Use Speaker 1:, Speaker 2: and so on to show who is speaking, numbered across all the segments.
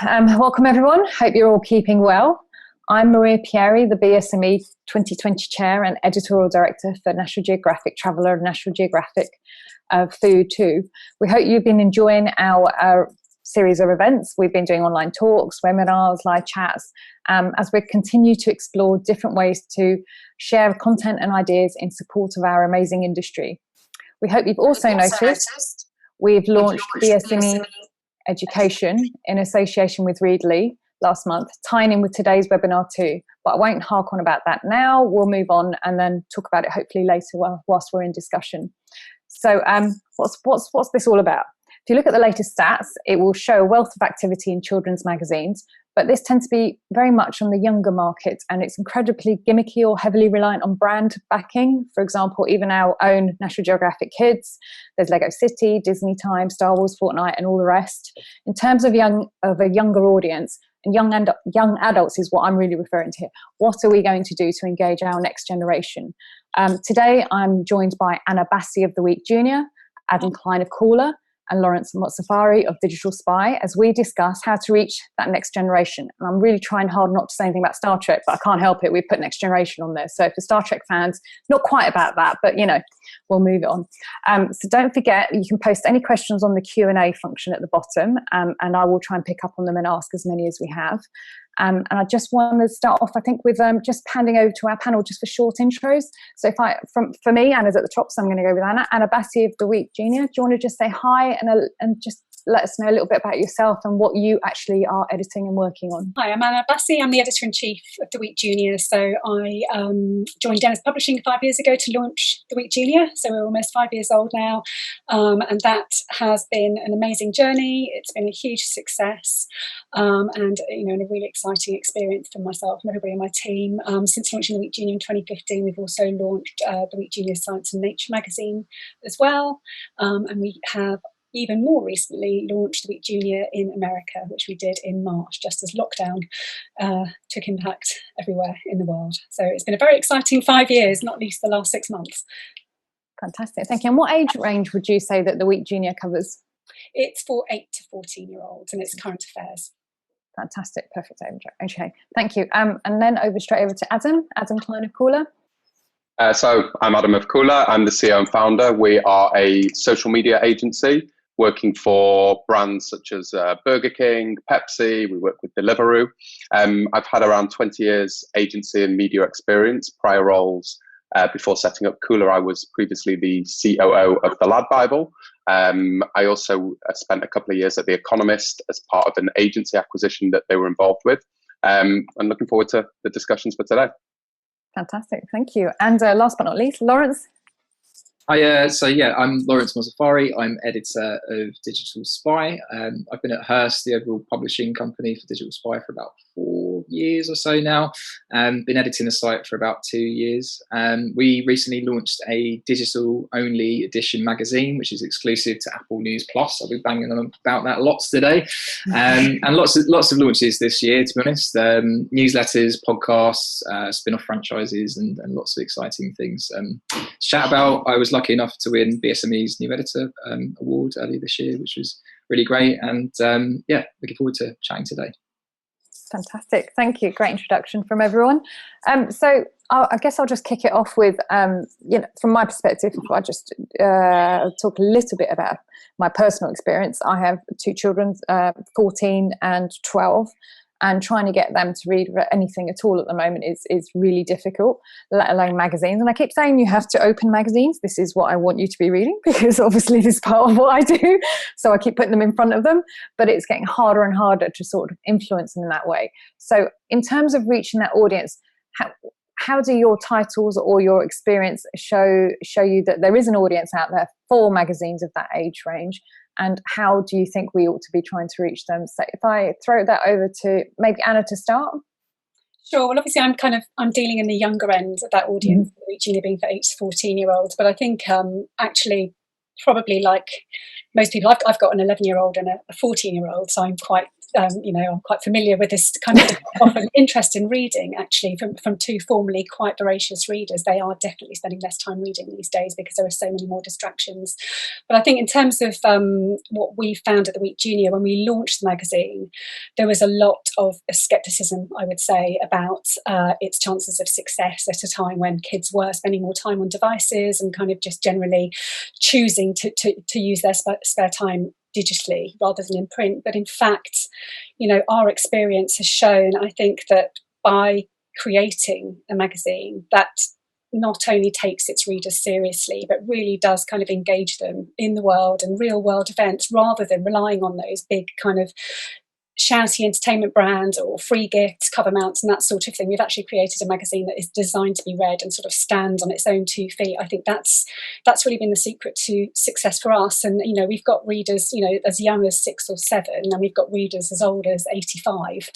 Speaker 1: Welcome everyone. Hope you're all keeping well. I'm Maria Pieri, the BSME 2020 Chair and Editorial Director for National Geographic Traveller and National Geographic Food too. We hope you've been enjoying our series of events. We've been doing online talks, webinars, live chats, as we continue to explore different ways to share content and ideas in support of our amazing industry. We hope you've also noticed we've launched BSME Education in association with Readly last month, tying in with today's webinar too. But I won't hark on about that now. We'll move on and then talk about it hopefully later whilst we're in discussion. So what's this all about? If you look at the latest stats, it will show a wealth of activity in children's magazines, but this tends to be very much on the younger market, and it's incredibly gimmicky or heavily reliant on brand backing. For example, even our own National Geographic Kids, there's Lego City, Disney Time, Star Wars, Fortnite, and all the rest. In terms of a younger audience, and young adults is what I'm really referring to here. What are we going to do to engage our next generation? Today, I'm joined by Bassi of The Week Junior, Clyne of Coolr, and Laurence Mozafari of Digital Spy, as we discuss how to reach that next generation. And I'm really trying hard not to say anything about Star Trek, but I can't help it. We put next generation on there. So for Star Trek fans, not quite about that, but we'll move it on. So don't forget, you can post any questions on the Q&A function at the bottom, and I will try and pick up on them and ask as many as we have. And I just want to start off, I think, with just handing over to our panel just for short intros. So for me, Anna's at the top, so I'm going to go with Anna Bassi of The Week Junior. Do you want to just say hi and just let us know a little bit about yourself and what you actually are editing and working on?
Speaker 2: Hi, I'm Anna Bassi. I'm the Editor-in-Chief of The Week Junior. So I joined Dennis Publishing 5 years ago to launch The Week Junior. So we're almost 5 years old now. And that has been an amazing journey. It's been a huge success and a really exciting experience for myself and everybody on my team. Since launching The Week Junior in 2015, we've also launched The Week Junior Science and Nature magazine as well. And we have even more recently launched The Week Junior in America, which we did in March, just as lockdown took impact everywhere in the world. So it's been a very exciting 5 years, not least the last 6 months.
Speaker 1: Fantastic, thank you. And what age range would you say that The Week Junior covers?
Speaker 2: It's for 8 to 14-year-olds, and it's current affairs.
Speaker 1: Fantastic, perfect age. Okay, thank you. And then straight over to Adam Clyne of Coolr.
Speaker 3: So I'm Adam of Coolr. I'm the CEO and founder. We are a social media agency working for brands such as Burger King, Pepsi. We work with Deliveroo. I've had around 20 years agency and media experience, prior roles. Before setting up Coolr, I was previously the COO of the Lad Bible. I also spent a couple of years at The Economist as part of an agency acquisition that they were involved with. I'm looking forward to the discussions for today.
Speaker 1: Fantastic, thank you. And last but not least, Laurence.
Speaker 4: Hi, I'm Laurence Mozafari. I'm editor of Digital Spy. I've been at Hearst, the overall publishing company for Digital Spy, for about 4 years or so now. Been editing the site for about 2 years. We recently launched a digital-only edition magazine, which is exclusive to Apple News Plus. I'll be banging on about that lots today. And lots of launches this year, to be honest. Newsletters, podcasts, spin-off franchises, and lots of exciting things to chat about. I was lucky enough to win BSME's New Editor award earlier this year, which was really great. And looking forward to chatting today.
Speaker 1: Fantastic, thank you. Great introduction from everyone. So I guess I'll just kick it off with, from my perspective, I just talk a little bit about my personal experience. I have 2 children, 14 and 12. And trying to get them to read anything at all at the moment is really difficult, let alone magazines. And I keep saying you have to open magazines. This is what I want you to be reading, because obviously this is part of what I do. So I keep putting them in front of them, but it's getting harder and harder to sort of influence them in that way. So in terms of reaching that audience, how do your titles or your experience show you that there is an audience out there for magazines of that age range? And how do you think we ought to be trying to reach them? So if I throw that over to maybe Anna to start.
Speaker 2: Sure. Well, obviously, I'm dealing in the younger end of that audience, reaching being for 8 to 14-year-olds. But I think actually, probably like most people, I've got an 11-year-old and a 14-year-old, so I'm quite I'm quite familiar with this kind of often interest in reading, actually, from two formerly quite voracious readers. They are definitely spending less time reading these days because there are so many more distractions. But I think in terms of what we found at the Week Junior, when we launched the magazine, there was a lot of scepticism, I would say, about its chances of success at a time when kids were spending more time on devices and kind of just generally choosing to use their spare time digitally rather than in print. But in fact, our experience has shown, I think, that by creating a magazine that not only takes its readers seriously, but really does kind of engage them in the world and real world events, rather than relying on those big kind of shouty entertainment brands or free gifts, cover mounts and that sort of thing. We've actually created a magazine that is designed to be read and sort of stands on its own 2 feet. I think that's really been the secret to success for us. And we've got readers as young as 6 or 7, and we've got readers as old as 85,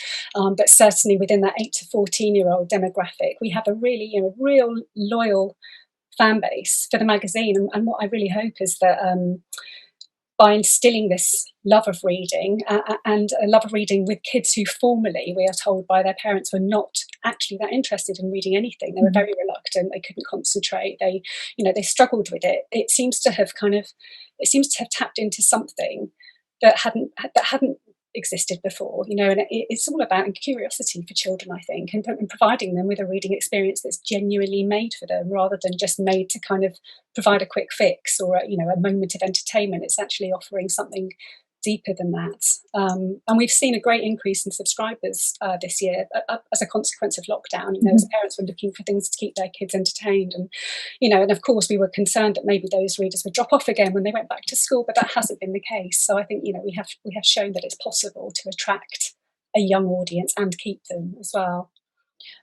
Speaker 2: but certainly within that 8 to 14-year-old demographic, we have a really real loyal fan base for the magazine. And what I really hope is that by instilling this love of reading and a love of reading with kids who formerly, we are told by their parents, were not actually that interested in reading anything. They were very reluctant. They couldn't concentrate. They struggled with it. It seems to have tapped into something that hadn't existed before, and it's all about curiosity for children, I think, and providing them with a reading experience that's genuinely made for them, rather than just made to kind of provide a quick fix or a moment of entertainment. It's actually offering something deeper than that. And we've seen a great increase in subscribers this year as a consequence of lockdown. As parents were looking for things to keep their kids entertained, and and of course we were concerned that maybe those readers would drop off again when they went back to school, but that hasn't been the case. So I think we have shown that it's possible to attract a young audience and keep them as well.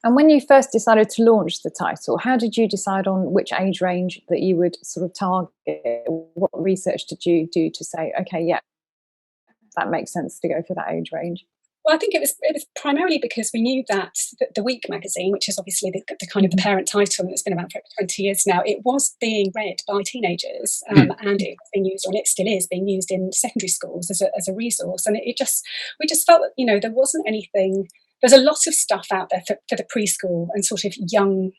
Speaker 1: And when you first decided to launch the title, how did you decide on which age range that you would sort of target? What research did you do to say, okay, yeah, that makes sense to go for that age range?
Speaker 2: Well, I think it was primarily because we knew that the Week magazine, which is obviously the kind of the parent title, and it's been about for 20 years now, it was being read by teenagers, and it was being used, and it still is being used in secondary schools as a resource. And we just felt that there wasn't anything. There's a lot of stuff out there for the preschool and sort of young.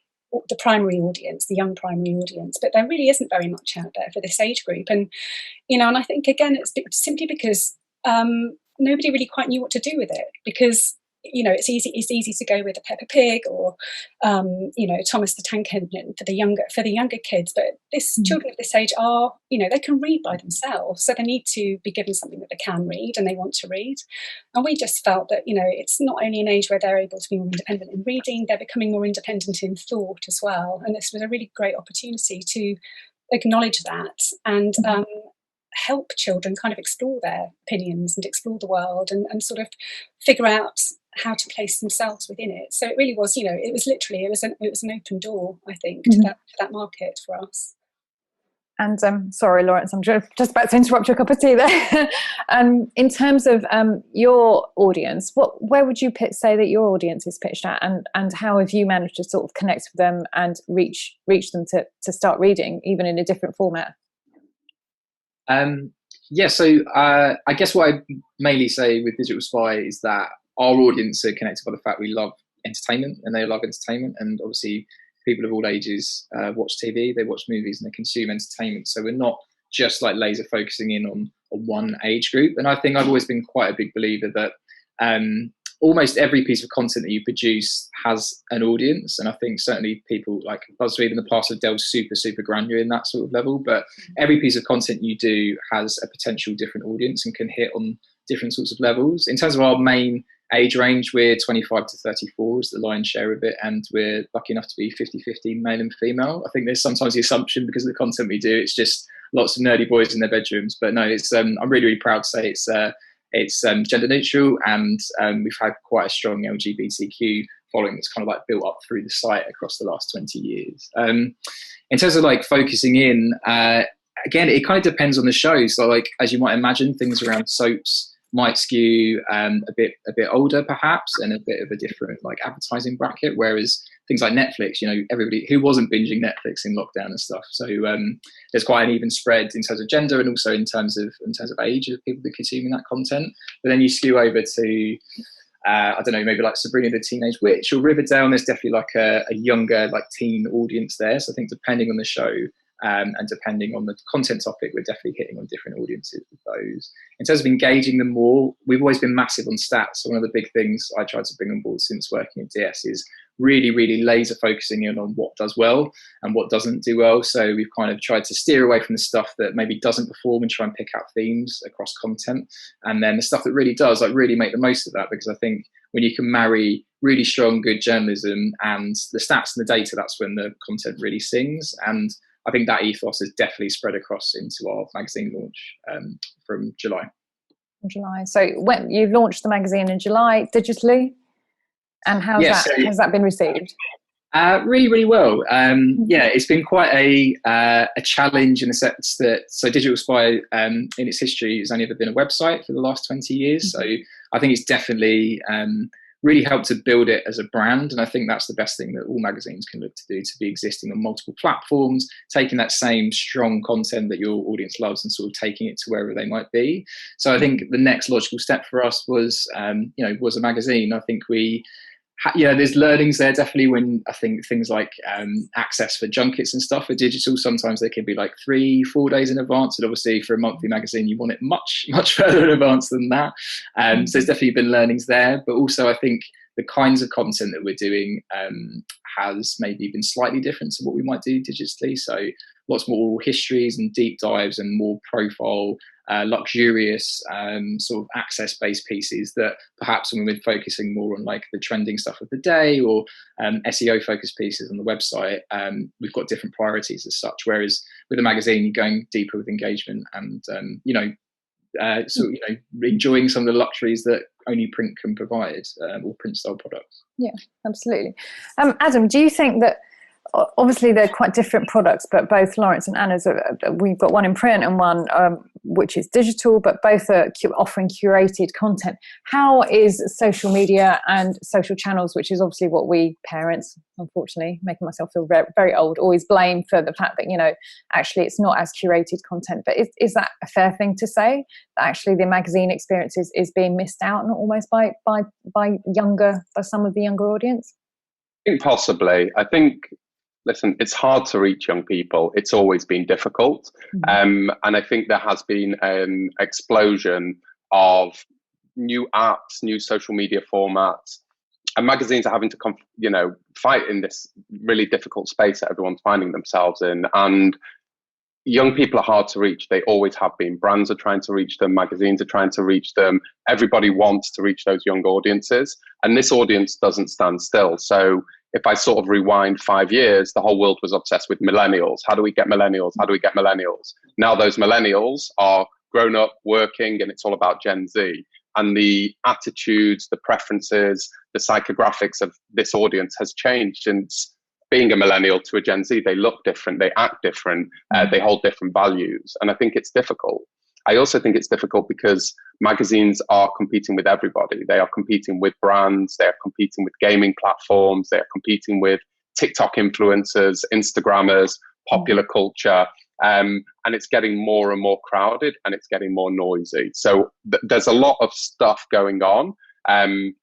Speaker 2: The primary audience, the young primary audience, but there really isn't very much out there for this age group. And and I think again it's simply because nobody really quite knew what to do with it, because it's easy to go with a Peppa Pig or Thomas the Tank Engine for the younger kids, but children of this age are they can read by themselves, so they need to be given something that they can read and they want to read. And we just felt that it's not only an age where they're able to be more independent in reading, they're becoming more independent in thought as well. And this was a really great opportunity to acknowledge that and help children kind of explore their opinions and explore the world and sort of figure out how to place themselves within it. So it really was, it was an open door, I think, to that market for us.
Speaker 1: And sorry, Laurence, I'm just about to interrupt your cup of tea there. In terms of your audience, where would you say that your audience is pitched at, and how have you managed to sort of connect with them and reach them to start reading, even in a different format?
Speaker 4: So I guess what I mainly say with Digital Spy is that our audience are connected by the fact we love entertainment, and they love entertainment, and obviously people of all ages watch TV, they watch movies, and they consume entertainment. So we're not just like laser focusing in on one age group. And I think I've always been quite a big believer that almost every piece of content that you produce has an audience. And I think certainly people like BuzzFeed in the past have delved super granular in that sort of level, but every piece of content you do has a potential different audience and can hit on different sorts of levels. In terms of our main age range, we're 25 to 34 is the lion's share of it, and we're lucky enough to be 50-50 male and female. I think there's sometimes the assumption because of the content we do, it's just lots of nerdy boys in their bedrooms, but no, it's I'm really proud to say it's gender neutral, and we've had quite a strong LGBTQ following that's kind of like built up through the site across the last 20 years. In terms of like focusing in, again, it kind of depends on the show. So like, as you might imagine, things around soaps might skew a bit older perhaps, and a bit of a different like advertising bracket, whereas things like Netflix, everybody who wasn't binging Netflix in lockdown and stuff. So there's quite an even spread in terms of gender and also in terms of age of people that are consuming that content. But then you skew over to I don't know, maybe like Sabrina the Teenage Witch or Riverdale, and there's definitely like a younger like teen audience there. So I think depending on the show and depending on the content topic, we're definitely hitting on different audiences with those. In terms of engaging them more, we've always been massive on stats. So one of the big things I tried to bring on board since working at DS is really laser focusing in on what does well and what doesn't do well. So we've kind of tried to steer away from the stuff that maybe doesn't perform and try and pick out themes across content, and then the stuff that really does, like really make the most of that, because I think when you can marry really strong good journalism and the stats and the data, that's when the content really sings. And I think that ethos has definitely spread across into our magazine launch from July.
Speaker 1: So when you launched the magazine in July digitally, and how's has that been received?
Speaker 4: Really well. It's been quite a challenge in the sense that Digital Spy in its history has only ever been a website for the last 20 years. So I think it's definitely really helped to build it as a brand, and I think that's the best thing that all magazines can look to do, to be existing on multiple platforms, taking that same strong content that your audience loves and sort of taking it to wherever they might be. So I think the next logical step for us was a magazine. I think there's learnings there definitely when I think things like access for junkets and stuff are digital. Sometimes they can be like 3-4 days in advance, and obviously for a monthly magazine you want it much further in advance than that. So there's definitely been learnings there, but also I think the kinds of content that we're doing has maybe been slightly different to what we might do digitally. So lots more oral histories and deep dives and more profile, luxurious sort of access-based pieces that perhaps when we're focusing more on like the trending stuff of the day or SEO-focused pieces on the website, we've got different priorities as such. Whereas with a magazine, you're going deeper with engagement and enjoying some of the luxuries that only print can provide, or print-style products.
Speaker 1: Yeah, absolutely. Adam, do you think that obviously they're quite different products, but both Laurence and Anna's, we've got one in print and one which is digital, but both are offering curated content. How is social media and social channels, which is obviously what we parents, unfortunately, making myself feel very, very old, always blame for the fact that, actually it's not as curated content. But is that a fair thing to say, that actually the magazine experience is being missed out on almost by some of the younger audience?
Speaker 3: I think possibly. I think, listen, it's hard to reach young people. It's always been difficult. And I think there has been an explosion of new apps, new social media formats, and magazines are having to, fight in this really difficult space that everyone's finding themselves in. And young people are hard to reach. They always have been. Brands are trying to reach them. Magazines are trying to reach them. Everybody wants to reach those young audiences. And this audience doesn't stand still. So if I sort of rewind 5 years, the whole world was obsessed with millennials. How do we get millennials? How do we get millennials? Now those millennials are grown up, working, and it's all about Gen Z. And the attitudes, the preferences, the psychographics of this audience has changed since being a millennial to a Gen Z. They look different, they act different, they hold different values. And I think it's difficult. I also think it's difficult because magazines are competing with everybody. They are competing with brands, they are competing with gaming platforms, they are competing with TikTok influencers, Instagrammers, popular culture. And it's getting more and more crowded and it's getting more noisy. So there's a lot of stuff going on. And,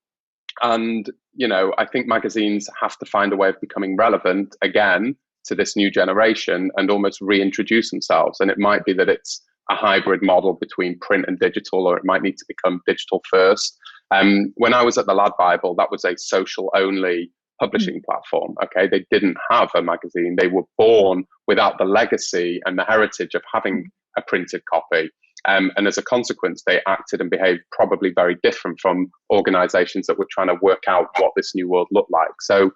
Speaker 3: I think magazines have to find a way of becoming relevant again to this new generation and almost reintroduce themselves. And it might be that it's a hybrid model between print and digital, or it might need to become digital first. When I was at the Lad Bible, that was a social only publishing platform. Okay, they didn't have a magazine. They were born without the legacy and the heritage of having a printed copy. And as a consequence, they acted and behaved probably very different from organizations that were trying to work out what this new world looked like. So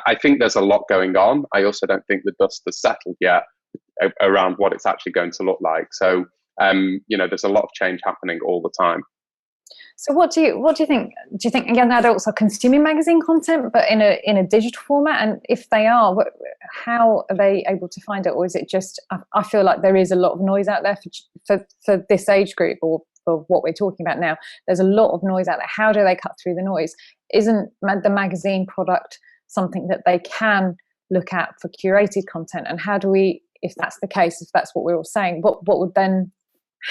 Speaker 3: I think there's a lot going on. I also don't think the dust has settled yet around what it's actually going to look like. So, there's a lot of change happening all the time.
Speaker 1: So what do you think? Do you think young adults are consuming magazine content, but in a digital format? And if they are, how are they able to find it? Or is it just, I feel like there is a lot of noise out there for this age group, or for what we're talking about now. There's a lot of noise out there. How do they cut through the noise? Isn't the magazine product something that they can look at for curated content? And how do we, if that's the case, if that's what we're all saying,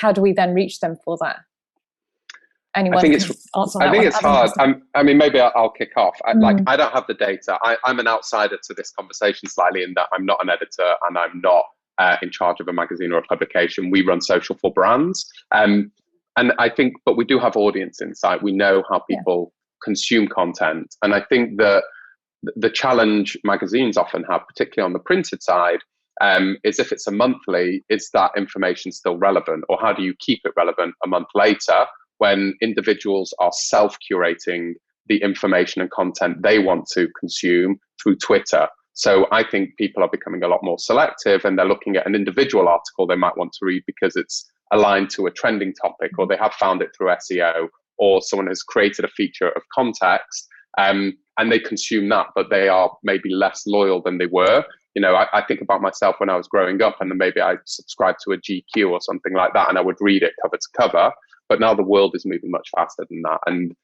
Speaker 1: how do we then reach them for that? Anyone?
Speaker 3: I think it's hard. I mean, maybe I'll kick off. I don't have the data. I'm an outsider to this conversation slightly, in that I'm not an editor and I'm not in charge of a magazine or a publication. We run social for brands, and I think, but we do have audience insight. We know how people consume content, and I think that the challenge magazines often have, particularly on the printed side, is if it's a monthly, is that information still relevant, or how do you keep it relevant a month later, when individuals are self-curating the information and content they want to consume through Twitter. So I think people are becoming a lot more selective, and they're looking at an individual article they might want to read because it's aligned to a trending topic, or they have found it through SEO, or someone has created a feature of context, and they consume that, but they are maybe less loyal than they were. You know, I think about myself when I was growing up, and then maybe I subscribed to a GQ or something like that, and I would read it cover to cover. But now the world is moving much faster than that. And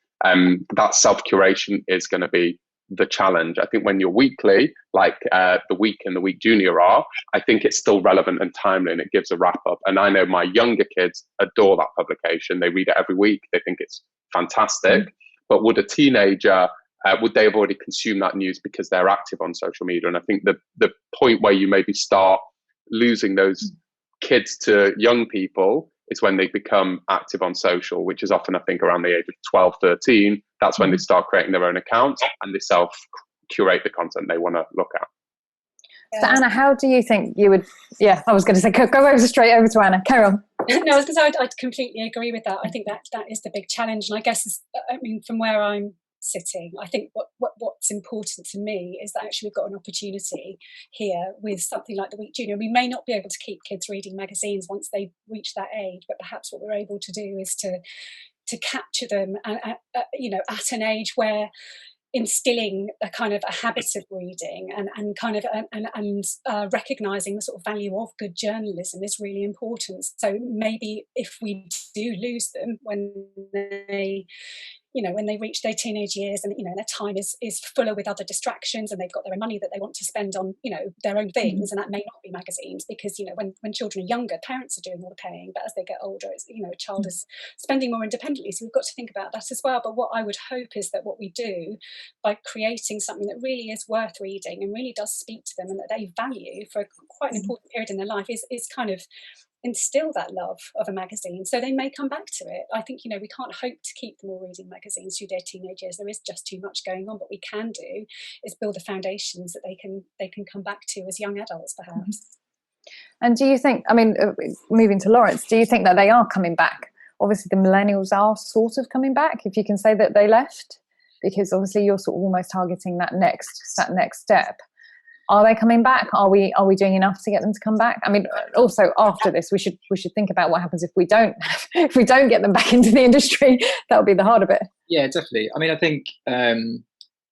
Speaker 3: that self-curation is going to be the challenge. I think when you're weekly, like The Week and The Week Junior are, I think it's still relevant and timely, and it gives a wrap-up. And I know my younger kids adore that publication. They read it every week. They think it's fantastic. But would a teenager, would they have already consumed that news because they're active on social media? And I think the point where you maybe start losing those kids to young people is when they become active on social, which is often, I think, around the age of 12, 13. That's when they start creating their own accounts and they self-curate the content they want to look at.
Speaker 1: So Anna, how do you think you would, I was going to say, go straight over to Anna. Carroll.
Speaker 2: No, I was going to say, I'd completely agree with that. I think that is the big challenge. And I guess, from where I'm sitting, I think what's important to me is that actually we've got an opportunity here with something like the Week Junior. We may not be able to keep kids reading magazines once they reach that age, but perhaps what we're able to do is to capture them at an age where instilling a kind of a habit of reading and recognizing the sort of value of good journalism is really important. So maybe if we do lose them when they reach their teenage years, and their time is fuller with other distractions, and they've got their own money that they want to spend on their own things, and that may not be magazines, because when children are younger, parents are doing all the paying, but as they get older, it's, a child is spending more independently. So we've got to think about that as well. But what I would hope is that what we do by creating something that really is worth reading and really does speak to them and that they value for quite an important period in their life is kind of instill that love of a magazine, so they may come back to it. I think we can't hope to keep them all reading magazines through their teenage years. There is just too much going on. What we can do is build the foundations that they can come back to as young adults, perhaps.
Speaker 1: And do you think, moving to Laurence, do you think that they are coming back? Obviously the millennials are sort of coming back, if you can say that they left, because obviously you're sort of almost targeting that next step. Are they coming back? Are we doing enough to get them to come back? Also after this, we should think about what happens if we don't get them back into the industry. That'll be the harder bit.
Speaker 4: Yeah, definitely. I think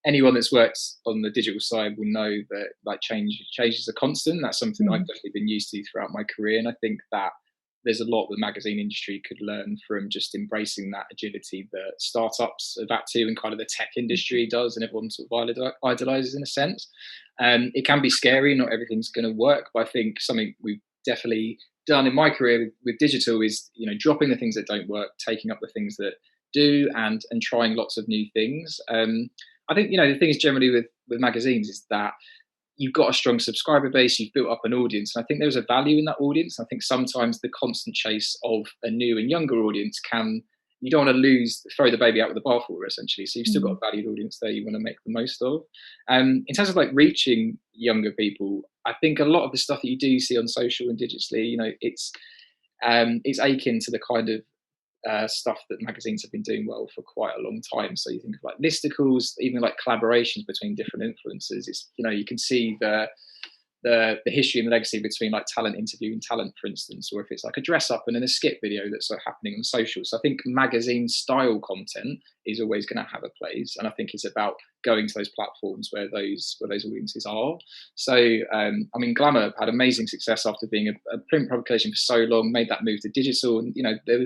Speaker 4: anyone that's worked on the digital side will know that change is a constant. That's something I've definitely been used to throughout my career, and I think that there's a lot the magazine industry could learn from just embracing that agility that startups are back to, and kind of the tech industry does, and everyone sort of idolizes in a sense. It can be scary, not everything's going to work, but I think something we've definitely done in my career with digital is, dropping the things that don't work, taking up the things that do, and trying lots of new things. I think, the thing is generally with magazines is that you've got a strong subscriber base, you've built up an audience, and I think there's a value in that audience. I think sometimes the constant chase of a new and younger audience you don't want to throw the baby out with the bathwater, essentially. So you've still got a valued audience there you want to make the most of. In terms of reaching younger people, I think a lot of the stuff that you do see on social and digitally, it's akin to the kind of stuff that magazines have been doing well for quite a long time. So you think of listicles, even collaborations between different influencers. It's you can see the history and the legacy between talent interviewing talent, for instance, or if it's a dress up and then a skit video that's happening on social. So I think magazine style content is always going to have a place, and I think it's about going to those platforms where those audiences are. So Glamour had amazing success after being a print publication for so long, made that move to digital, and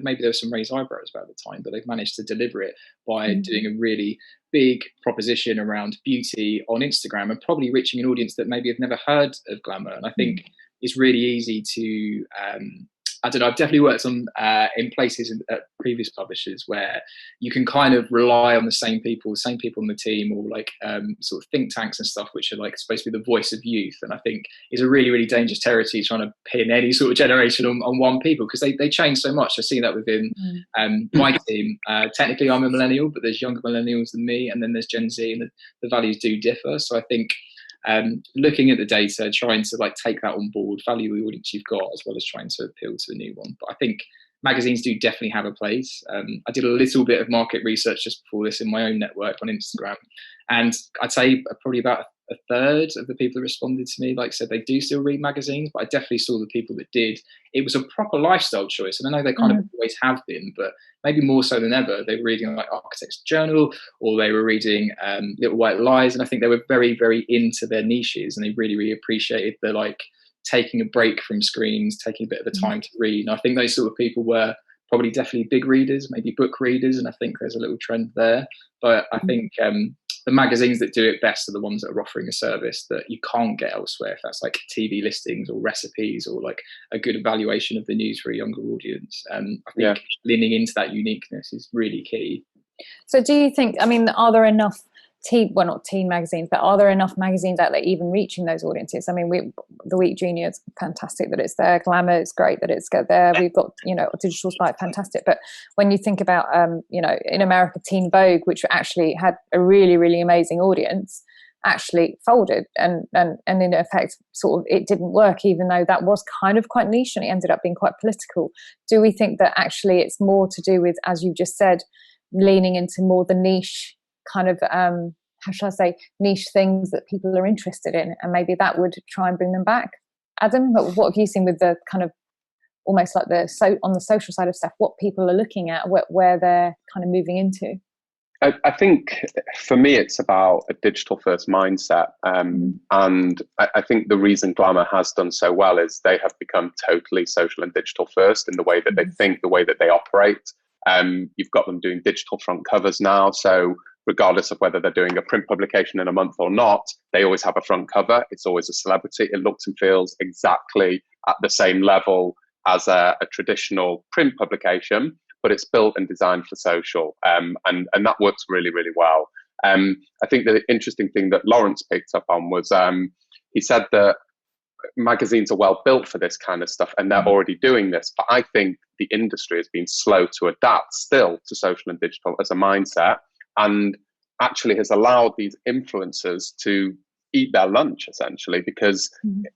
Speaker 4: maybe there was some raised eyebrows about the time, but they've managed to deliver it by doing a really big proposition around beauty on Instagram and probably reaching an audience that maybe have never heard of glamour. And I think it's really easy to, I don't know, I've definitely worked on in places at previous publishers where you can kind of rely on the same people on the team, or like sort of think tanks and stuff, which are like supposed to be the voice of youth. And I think it's a really, really dangerous territory trying to pin any sort of generation on one people, because they change so much. I see that within my team. Technically, I'm a millennial, but there's younger millennials than me, and then there's Gen Z, and the values do differ. So I think looking at the data, trying to like take that on board, value the audience you've got, as well as trying to appeal to a new one. But I think magazines do definitely have a place. I did a little bit of market research just before this in my own network on Instagram, and I'd say probably about a third of the people that responded to me said they do still read magazines, but I definitely saw the people that did. It was a proper lifestyle choice, and I know they kind of always have been, but maybe more so than ever. They were reading like Architect's Journal, or they were reading Little White Lies, and I think they were very, very into their niches, and they really, really appreciated the like taking a break from screens, taking a bit of a time to read. And I think those sort of people were probably definitely big readers, maybe book readers, and I think there's a little trend there. But I think the magazines that do it best are the ones that are offering a service that you can't get elsewhere, if that's like TV listings or recipes, or like a good evaluation of the news for a younger audience. I think leaning into that uniqueness is really key.
Speaker 1: So do you think, I mean, are there enough not teen magazines, but are there enough magazines out there even reaching those audiences? I mean, the Week Junior is fantastic that it's there. Glamour, it's great that it's there. We've got, Digital Spy, fantastic. But when you think about, in America, Teen Vogue, which actually had a really, really amazing audience, actually folded, and in effect, sort of, it didn't work, even though that was kind of quite niche and it ended up being quite political. Do we think that actually it's more to do with, as you just said, leaning into more the niche kind of how shall I say, niche things that people are interested in, and maybe that would try and bring them back? Adam, what have you seen with the kind of almost like on the social side of stuff, what people are looking at, where they're kind of moving into?
Speaker 3: I think for me it's about a digital first mindset, and I think the reason Glamour has done so well is they have become totally social and digital first in the way that they think, the way that they operate. You've got them doing digital front covers now, so regardless of whether they're doing a print publication in a month or not, they always have a front cover. It's always a celebrity. It looks and feels exactly at the same level as a traditional print publication, but it's built and designed for social, and that works really, really well. I think the interesting thing that Laurence picked up on was he said that magazines are well built for this kind of stuff and they're already doing this, but I think the industry has been slow to adapt still to social and digital as a mindset, and actually has allowed these influencers to eat their lunch essentially, because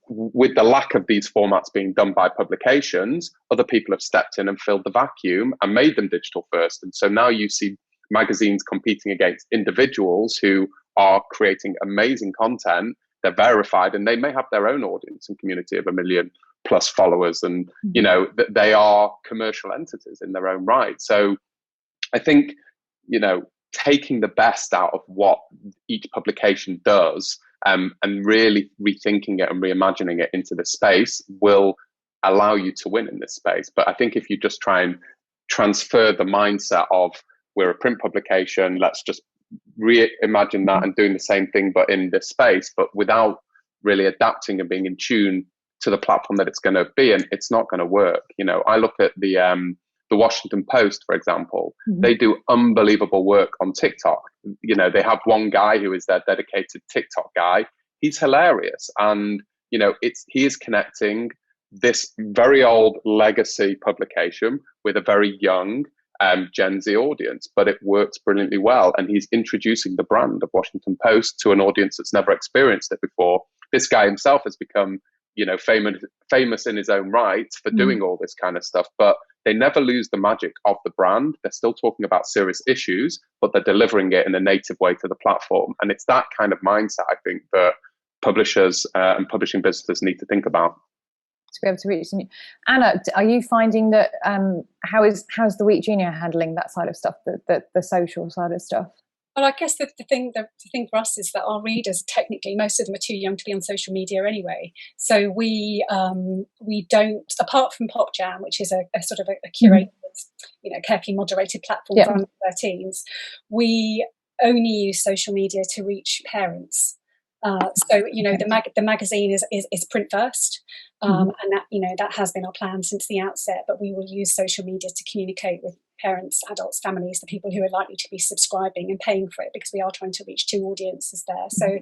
Speaker 3: with the lack of these formats being done by publications, other people have stepped in and filled the vacuum and made them digital first. And so now you see magazines competing against individuals who are creating amazing content. They're verified and they may have their own audience and community of 1 million plus followers, and they are commercial entities in their own right. So I think taking the best out of what each publication does, and really rethinking it and reimagining it into the space will allow you to win in this space. But I think if you just try and transfer the mindset of we're a print publication, let's just reimagine that and doing the same thing but in this space, but without really adapting and being in tune to the platform that it's going to be, and it's not going to work. I look at the Washington Post, for example. They do unbelievable work on TikTok. They have one guy who is their dedicated TikTok guy. He's hilarious, and he is connecting this very old legacy publication with a very young Gen Z audience, but it works brilliantly well. And he's introducing the brand of Washington Post to an audience that's never experienced it before. This guy himself has become, famous in his own right for doing all this kind of stuff, but they never lose the magic of the brand. They're still talking about serious issues, but they're delivering it in a native way to the platform. And it's that kind of mindset, I think, that publishers and publishing businesses need to think about.
Speaker 1: To be able to reach them. Anna, are you finding that how's the Week Junior handling that side of stuff, the social side of stuff?
Speaker 2: Well, I guess the thing for us is that our readers, technically, most of them are too young to be on social media anyway. So we don't, apart from Pop Jam, which is a sort of a curated, carefully moderated platform for under 13s, we only use social media to reach parents. So the magazine is print first, and that has been our plan since the outset. But we will use social media to communicate with parents, adults, families, the people who are likely to be subscribing and paying for it, because we are trying to reach two audiences there. So,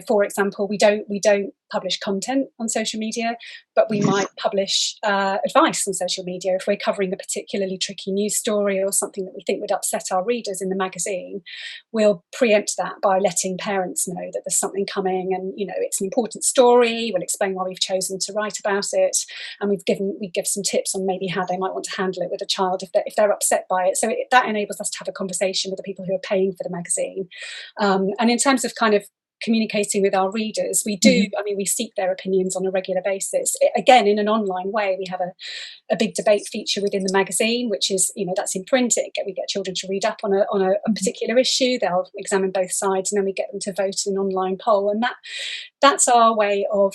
Speaker 2: for example, we don't publish content on social media, but we might publish advice on social media. If we're covering a particularly tricky news story or something that we think would upset our readers in the magazine, we'll preempt that by letting parents know that there's something coming, and it's an important story. We'll explain why we've chosen to write about it, and we give some tips on maybe how they might want to handle it with a child if they're upset by it. So that enables us to have a conversation with the people who are paying for the magazine. And in terms of kind of communicating with our readers, we do, we seek their opinions on a regular basis. Again, in an online way, we have a big debate feature within the magazine, which is, that's in print. We get children to read up on a particular issue. They'll examine both sides, and then we get them to vote in an online poll. And that's our way of,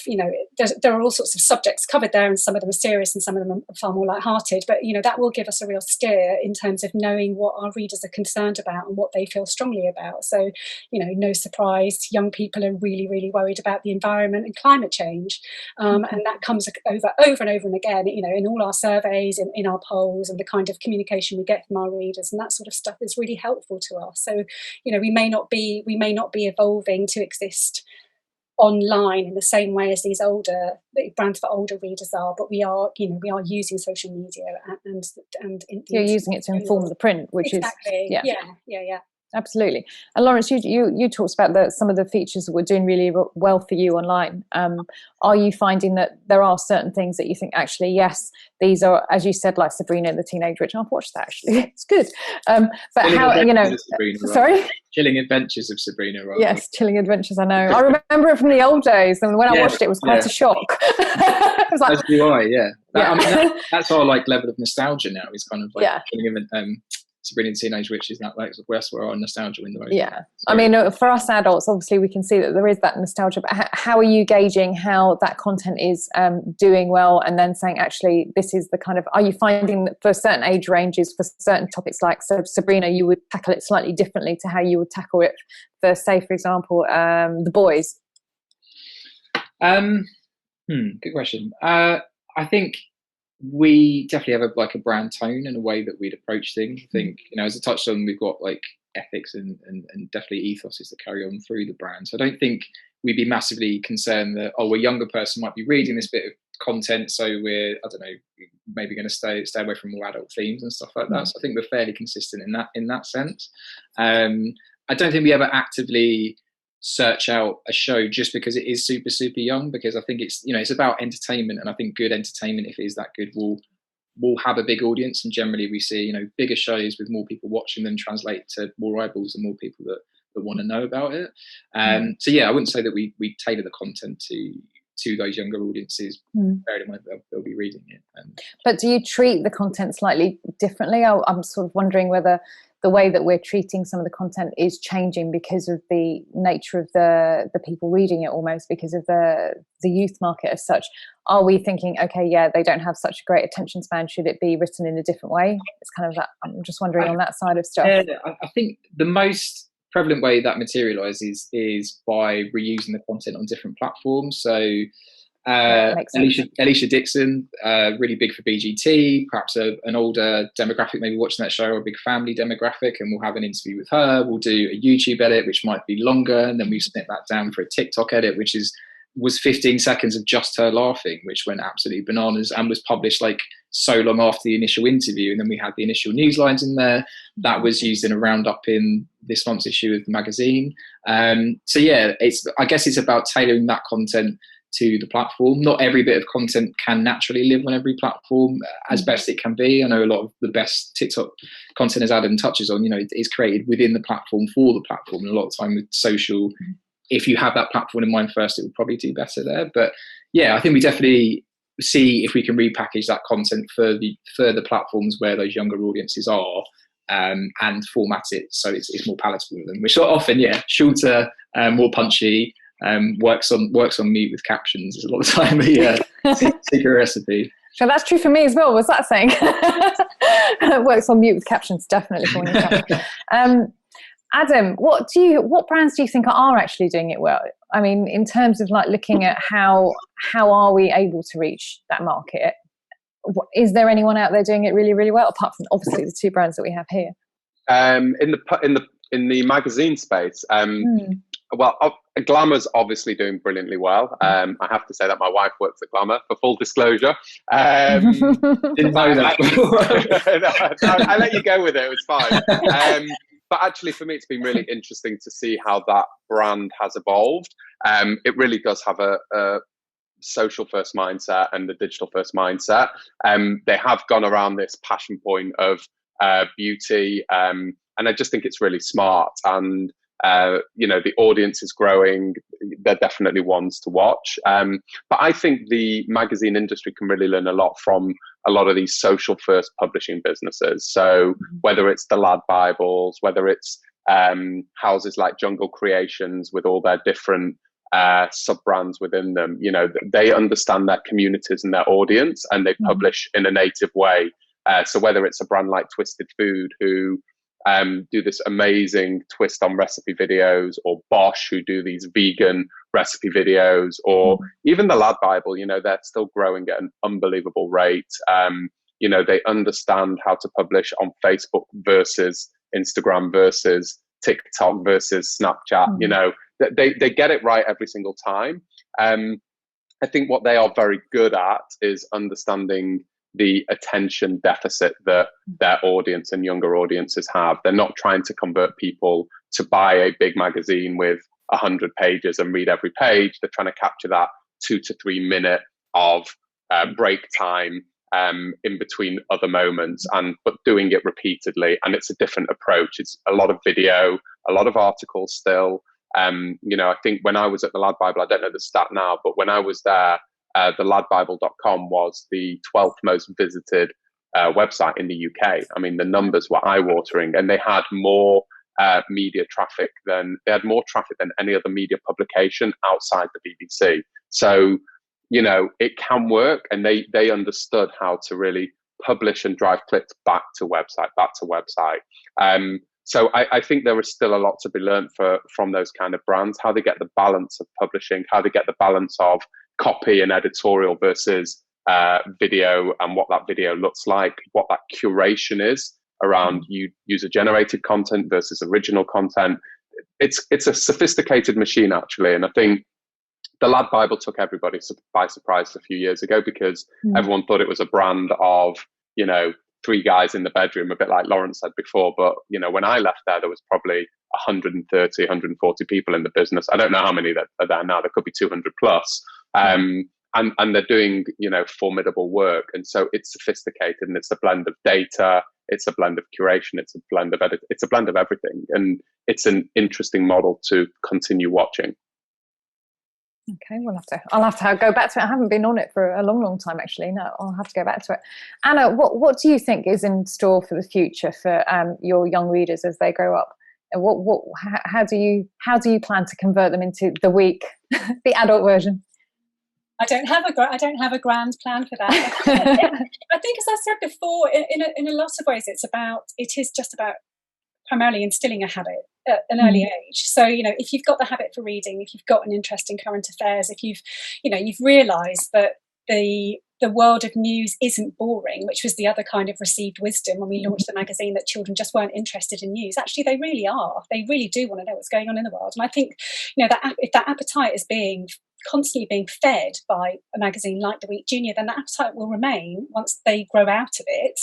Speaker 2: there are all sorts of subjects covered there, and some of them are serious and some of them are far more lighthearted. But, that will give us a real steer in terms of knowing what our readers are concerned about and what they feel strongly about. So, no surprise, young people are really, really worried about the environment and climate change. And that comes over and over and again, in all our surveys, in our polls, and the kind of communication we get from our readers, and that sort of stuff is really helpful to us. So, we may not be evolving to exist online in the same way as these older brands for older readers are, but we are using social media and
Speaker 1: you're using it to inform the print, which
Speaker 2: exactly.
Speaker 1: is
Speaker 2: yeah.
Speaker 1: Absolutely. And Laurence, you talked about some of the features that were doing really well for you online. Are you finding that there are certain things that you think, actually, yes, these are, as you said, like Sabrina the Teenage Witch? I've watched that, actually. It's good. But
Speaker 4: Chilling
Speaker 1: how,
Speaker 4: Sabrina, right?
Speaker 1: Sorry?
Speaker 4: Chilling Adventures of Sabrina, right?
Speaker 1: Yes, Chilling Adventures, I know. I remember it from the old days, and when I watched it, it was quite a shock. It was like,
Speaker 4: as do I, that's our level of nostalgia now. Is kind of Chilling Sabrina the Teenage Witch is that's where our nostalgia window is.
Speaker 1: Yeah. For us adults, obviously we can see that there is that nostalgia, but how are you gauging how that content is doing well, and then saying, actually, this is the kind of, are you finding that for certain age ranges, for certain topics like Sabrina, you would tackle it slightly differently to how you would tackle it for, say, for example, the boys?
Speaker 4: Good question. I think we definitely have a brand tone and a way that we'd approach things. I think, as I touched on, we've got ethics and definitely ethoses that carry on through the brand. So I don't think we'd be massively concerned that, a younger person might be reading this bit of content, so we're, maybe going to stay away from more adult themes and stuff like that. So I think we're fairly consistent in that sense. I don't think we ever actively search out a show just because it is super, super young, because I think it's about entertainment, and I think good entertainment, if it is that good, will have a big audience, and generally we see bigger shows with more people watching them translate to more eyeballs and more people that want to know about it. So I wouldn't say that we tailor the content to those younger audiences. Bear in mind they'll be reading it.
Speaker 1: But do you treat the content slightly differently? I'm sort of wondering whether the way that we're treating some of the content is changing because of the nature of the people reading it, almost because of the youth market as such. Are we thinking, okay, they don't have such a great attention span, should it be written in a different way? It's kind of that, I'm just wondering on that side of stuff.
Speaker 4: I think the most prevalent way that materializes is by reusing the content on different platforms. So Alicia Dixon, really big for BGT, perhaps an older demographic maybe watching that show, or a big family demographic, and we'll have an interview with her. We'll do a YouTube edit, which might be longer, and then we snip that down for a TikTok edit, which was 15 seconds of just her laughing, which went absolutely bananas and was published so long after the initial interview. And then we had the initial news lines in there that was used in a roundup in this month's issue of the magazine. I guess it's about tailoring that content to the platform. Not every bit of content can naturally live on every platform as best it can be. I know a lot of the best TikTok content, as Adam touches on, is created within the platform for the platform. And a lot of time with social, if you have that platform in mind first, it will probably do better there. But I think we definitely see if we can repackage that content for the platforms where those younger audiences are, and format it so it's more palatable to them, which are often shorter, more punchy, works on mute with captions is a lot of the time the secret recipe.
Speaker 1: So that's true for me as well. Was that saying? Works on mute with captions, definitely. Adam, what brands do you think are actually doing it well? I mean, in terms of like looking at how are we able to reach that market? Is there anyone out there doing it really, really well, apart from obviously the two brands that we have here?
Speaker 3: In the magazine space, well, Glamour's obviously doing brilliantly well. I have to say that my wife works at Glamour, for full disclosure.
Speaker 4: Didn't know that.
Speaker 3: I let you go with it. It was fine. But actually, for me, it's been really interesting to see how that brand has evolved. It really does have a social first mindset and the digital first mindset. They have gone around this passion point of beauty, and I just think it's really smart. And the audience is growing. They're definitely ones to watch. But I think the magazine industry can really learn a lot from a lot of these social first publishing businesses. So whether it's the Lad Bibles, whether it's houses like Jungle Creations with all their different sub-brands within them, they understand their communities and their audience, and they publish in a native way. So whether it's a brand like Twisted Food, who do this amazing twist on recipe videos, or Bosch, who do these vegan recipe videos, or even the Lad Bible, they're still growing at an unbelievable rate. They understand how to publish on Facebook versus Instagram versus TikTok versus Snapchat. They get it right every single time. I think what they are very good at is understanding the attention deficit that their audience and younger audiences have. They're not trying to convert people to buy a big magazine with 100 pages and read every page. They're trying to capture that 2 to 3 minute of break time in between other moments, but doing it repeatedly. And it's a different approach. It's a lot of video, a lot of articles still. I think when I was at the Lad Bible, I don't know the stat now, but when I was there, the ladbible.com was the 12th most visited website in the UK. I mean, the numbers were eye-watering, and they had more media traffic than any other media publication outside the BBC. So, it can work, and they understood how to really publish and drive clicks back to website. So I think there is still a lot to be learned from those kind of brands, how they get the balance of publishing, how they get the balance of copy and editorial versus video, and what that video looks like, what that curation is around user-generated content versus original content. It's a sophisticated machine, actually, and I think the Lad Bible took everybody by surprise a few years ago, because everyone thought it was a brand of 3 guys in the bedroom, a bit like Laurence said before. But when I left there was probably 130, 140 people in the business. I don't know how many that are there now. There could be 200 plus. And they're doing, formidable work. And so it's sophisticated, and it's a blend of data, it's a blend of curation, it's a blend of edit, it's a blend of everything. And it's an interesting model to continue watching.
Speaker 1: Okay, I'll have to go back to it. I haven't been on it for a long time, actually. No, I'll have to go back to it. Anna, what do you think is in store for the future for your young readers as they grow up? And how do you plan to convert them into the week, the adult version?
Speaker 2: I don't have a grand plan for that. I think, as I said before, in a lot of ways, it is just about primarily instilling a habit at an early age. So, if you've got the habit for reading, if you've got an interest in current affairs, if you've realised that the world of news isn't boring, which was the other kind of received wisdom when we launched the magazine, that children just weren't interested in news. Actually, they really are. They really do want to know what's going on in the world. And I think, that if that appetite is constantly being fed by a magazine like The Week Junior, then that appetite will remain once they grow out of it.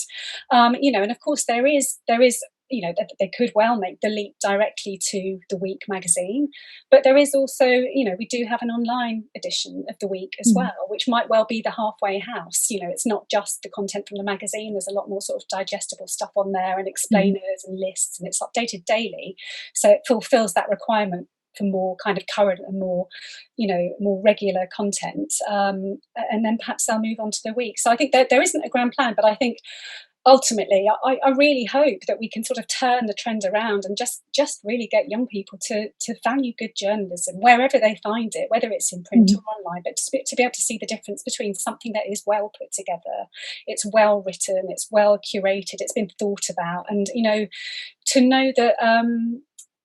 Speaker 2: And of course there is they could well make the leap directly to The Week magazine, but there is also, we do have an online edition of The Week as well, which might well be the halfway house. It's not just the content from the magazine. There's a lot more sort of digestible stuff on there, and explainers and lists, and it's updated daily, so it fulfills that requirement for more kind of current and more regular content, and then perhaps they'll move on to The Week. So I think there isn't a grand plan, but I think ultimately I really hope that we can sort of turn the trend around and just really get young people to value good journalism wherever they find it, whether it's in print or online, but to be able to see the difference between something that is well put together, it's well written, it's well curated, it's been thought about, and to know that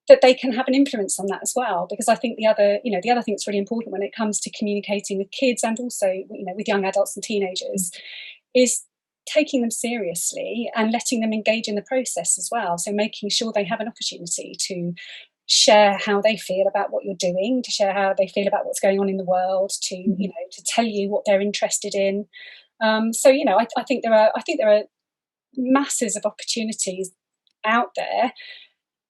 Speaker 2: that they can have an influence on that as well. Because I think the other thing that's really important when it comes to communicating with kids and also, with young adults and teenagers is taking them seriously and letting them engage in the process as well. So making sure they have an opportunity to share how they feel about what you're doing, to share how they feel about what's going on in the world, to to tell you what they're interested in. I think there are masses of opportunities out there,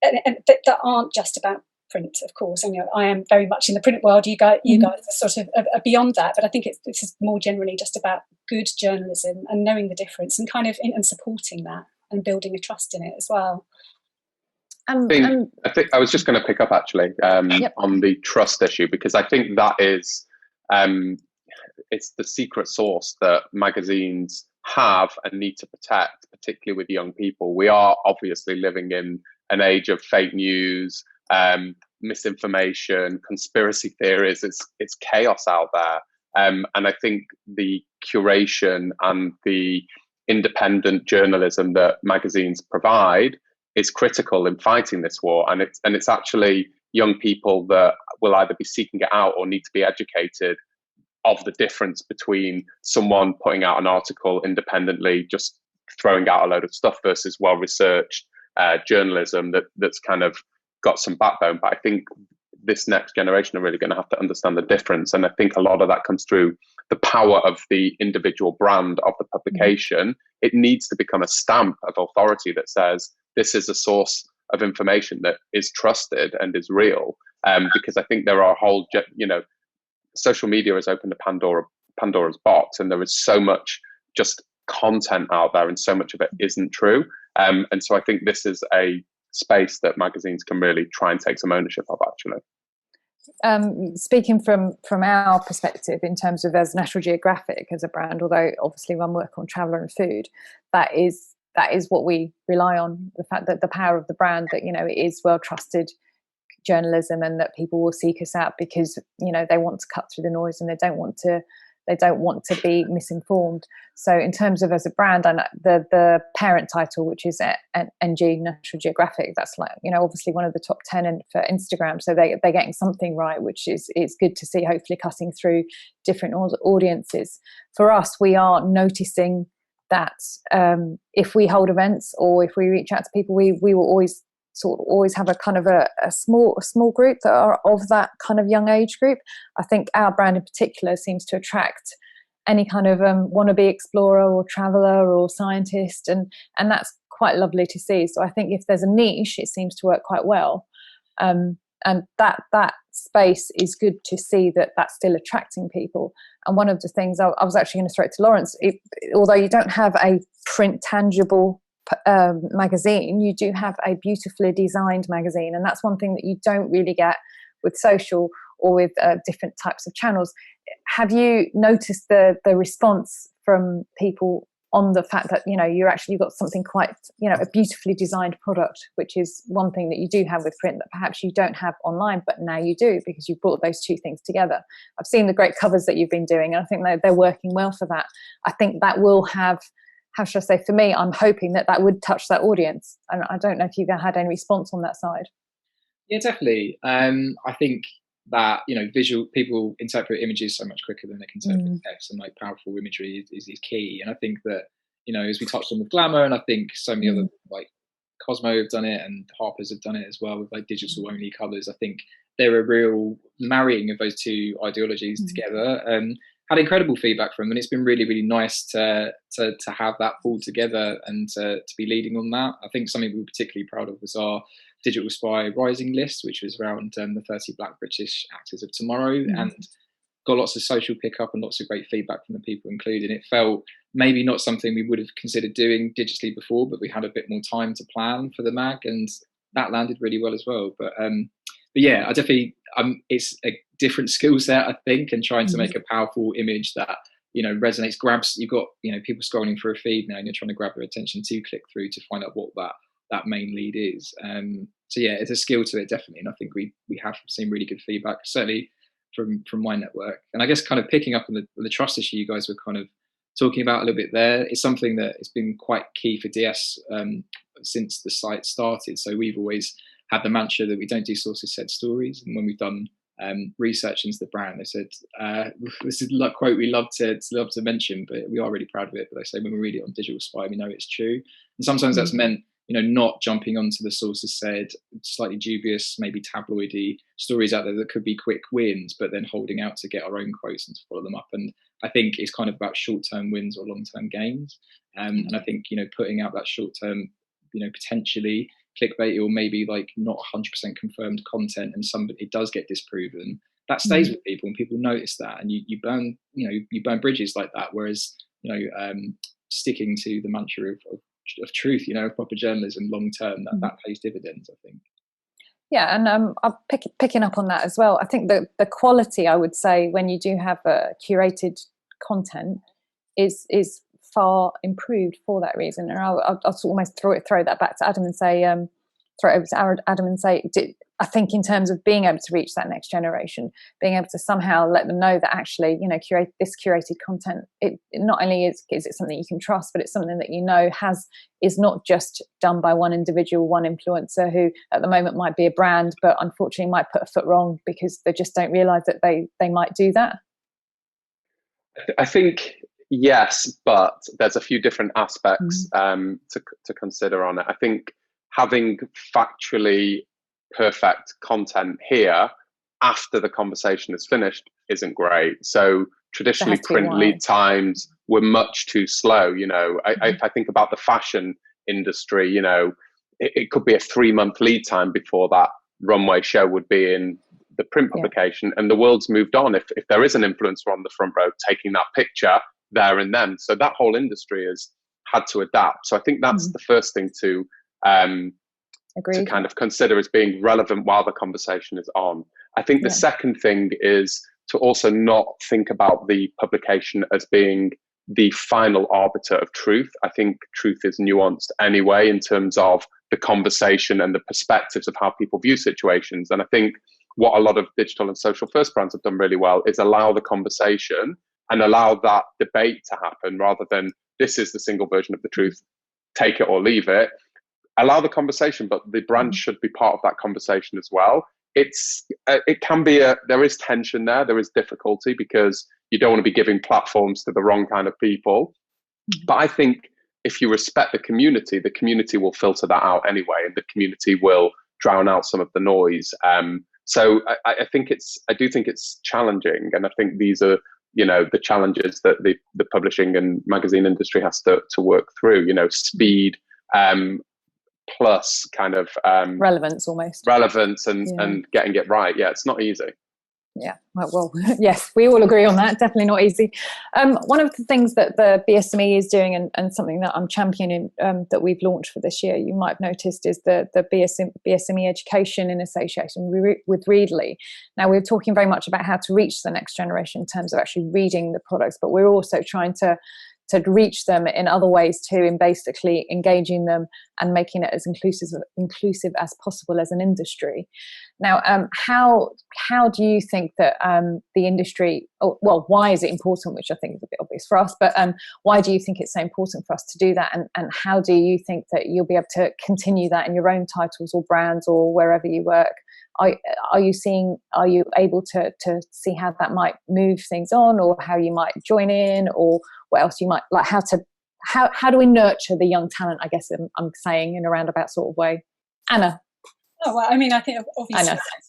Speaker 2: and that aren't just about print, of course. And I am very much in the print world. You guys are sort of are beyond that, but I think this is more generally just about good journalism and knowing the difference and and supporting that and building a trust in it as well.
Speaker 3: I think I was just going to pick up actually on the trust issue, because I think that is it's the secret sauce that magazines have and need to protect, particularly with young people. We are obviously living in an age of fake news, misinformation, conspiracy theories. It's chaos out there, and I think the curation and the independent journalism that magazines provide is critical in fighting this war. And it's actually young people that will either be seeking it out or need to be educated of the difference between someone putting out an article independently, just throwing out a load of stuff, versus well-researched journalism that's kind of got some backbone. But I think this next generation are really going to have to understand the difference. And I think a lot of that comes through the power of the individual brand of the publication. It needs to become a stamp of authority that says, this is a source of information that is trusted and is real. Because I think there are a whole, social media has opened a Pandora's box, and there is so much just content out there, and so much of it isn't true. And so I think this is a space that magazines can really try and take some ownership of, actually.
Speaker 1: Speaking from our perspective, in terms of as National Geographic as a brand, although obviously one work on traveller and food, that is what we rely on, the fact that the power of the brand, that it is well trusted journalism, and that people will seek us out because they want to cut through the noise, and they don't want to be misinformed. So in terms of as a brand, and the parent title, which is NG, National Geographic, that's obviously one of the top 10 for Instagram. So they're getting something right, which is good to see, hopefully cutting through different audiences. For us, we are noticing that if we hold events or if we reach out to people, we will always have a kind of a small group that are of that kind of young age group. I think our brand in particular seems to attract any kind of wannabe explorer or traveller or scientist, and that's quite lovely to see. So I think if there's a niche, it seems to work quite well, and that space is good to see that that's still attracting people. And one of the things I was actually going to throw it to Laurence, although you don't have a print tangible magazine, you do have a beautifully designed magazine, and that's one thing that you don't really get with social or with different types of channels. Have you noticed the response from people on the fact that you've got something quite a beautifully designed product, which is one thing that you do have with print that perhaps you don't have online, but now you do because you brought those two things together? I've seen the great covers that you've been doing, and I think they're working well for that. I think that will have, how should I say, for me, I'm hoping that would touch that audience. And I don't know if you've had any response on that side.
Speaker 4: Yeah, definitely. I think that, visual, people interpret images so much quicker than they can interpret text, and powerful imagery is key. And I think that, as we touched on with Glamour, and I think so many other, Cosmo have done it, and Harper's have done it as well with digital only covers. I think they're a real marrying of those two ideologies together. Had incredible feedback from them, and it's been really, really nice to have that pulled together and to be leading on that. I think something we were particularly proud of was our Digital Spy Rising list, which was around the 30 Black British actors of tomorrow, and got lots of social pickup and lots of great feedback from the people included. It felt maybe not something we would have considered doing digitally before, but we had a bit more time to plan for the mag, and that landed really well as well. But yeah, I definitely, it's a different skill set, I think, and trying to make a powerful image that, resonates, grabs, you've got, people scrolling through a feed now, and you're trying to grab their attention to click through to find out what that main lead is. So yeah, it's a skill to it, definitely. And I think we have seen really good feedback, certainly from my network. And I guess kind of picking up on the trust issue you guys were kind of talking about a little bit there, it's something that has been quite key for DS since the site started. So we've always have the mantra that we don't do sources said stories. And when we've done research into the brand, they said, this is a quote we love to mention, but we are really proud of it. But they say, when we read it on Digital Spy, we know it's true. And sometimes that's meant, not jumping onto the sources said, slightly dubious, maybe tabloidy stories out there that could be quick wins, but then holding out to get our own quotes and to follow them up. And I think it's kind of about short-term wins or long-term gains. And I think, putting out that short-term, potentially clickbait or maybe like not 100% confirmed content, and it does get disproven, that stays with people and people notice that, and you burn bridges like that. Whereas sticking to the mantra of truth, of proper journalism long term, that pays dividends, I think.
Speaker 1: Yeah, and I'm picking up on that as well. I think the quality, I would say, when you do have curated content is far improved for that reason. And I'll almost throw that back to Adam and say, I think in terms of being able to reach that next generation, being able to somehow let them know that actually, this curated content, it not only is it something you can trust, but it's something that is not just done by one individual, one influencer who at the moment might be a brand, but unfortunately might put a foot wrong because they just don't realise that they might do that.
Speaker 3: I think yes, but there's a few different aspects to consider on it. I think having factually perfect content here after the conversation is finished isn't great. So traditionally print lead times were much too slow. If I think about the fashion industry, it could be a 3-month lead time before that runway show would be in the print publication, and the world's moved on. If there is an influencer on the front row taking that picture there and then, so that whole industry has had to adapt. So I think that's the first thing to kind of consider as being relevant while the conversation is on. I think the second thing is to also not think about the publication as being the final arbiter of truth. I think truth is nuanced anyway in terms of the conversation and the perspectives of how people view situations. And I think what a lot of digital and social first brands have done really well is allow the conversation and allow that debate to happen rather than this is the single version of the truth, take it or leave it. Allow the conversation, but the brand should be part of that conversation as well. It can be there is tension there, there is difficulty because you don't want to be giving platforms to the wrong kind of people. But I think if you respect the community will filter that out anyway, and the community will drown out some of the noise. So I do think it's challenging, and I think these are the challenges that the publishing and magazine industry has to work through. Speed. Plus kind of relevance and getting it right. Yeah, it's not easy.
Speaker 1: Yeah, well, yes, we all agree on that. Definitely not easy. One of the things that the BSME is doing and something that I'm championing that we've launched for this year, you might have noticed, is the BSME education in association with Readly. Now, we're talking very much about how to reach the next generation in terms of actually reading the products, but we're also trying to reach them in other ways too, in basically engaging them and making it as inclusive as possible as an industry. Now, how do you think that the industry, why is it important, which I think is a bit obvious for us, but why do you think it's so important for us to do that, and how do you think that you'll be able to continue that in your own titles or brands or wherever you work? Are you able to see how that might move things on, or how you might join in, or what else you might like? How do we nurture the young talent? I guess I'm saying in a roundabout sort of way. Anna.
Speaker 2: Oh, well, I mean, I think